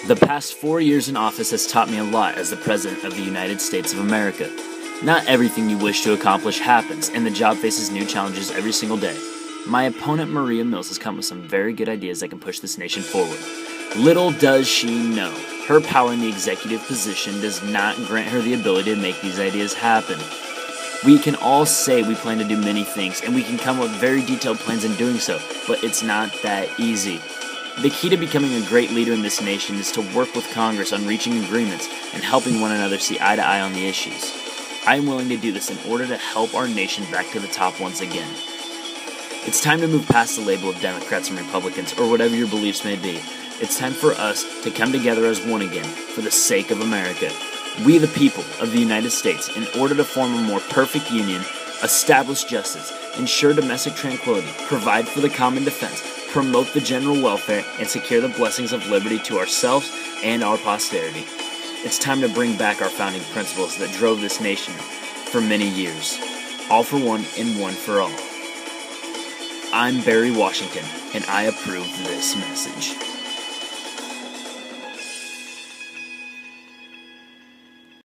The past 4 years in office has taught me a lot as the President of the United States of America. Not everything you wish to accomplish happens, and the job faces new challenges every single day. My opponent, Maria Mills, has come with some very good ideas that can push this nation forward. Little does she know, her power in the executive position does not grant her the ability to make these ideas happen. We can all say we plan to do many things, and we can come up with very detailed plans in doing so, but it's not that easy. The key to becoming a great leader in this nation is to work with Congress on reaching agreements and helping one another see eye to eye on the issues. I am willing to do this in order to help our nation back to the top once again. It's time to move past the label of Democrats and Republicans, or whatever your beliefs may be. It's time for us to come together as one again, for the sake of America. We, the people of the United States, in order to form a more perfect union, establish justice, ensure domestic tranquility, provide for the common defense, promote the general welfare, and secure the blessings of liberty to ourselves and our posterity. It's time to bring back our founding principles that drove this nation for many years. All for one and one for all. I'm Barry Washington, and I approve this message.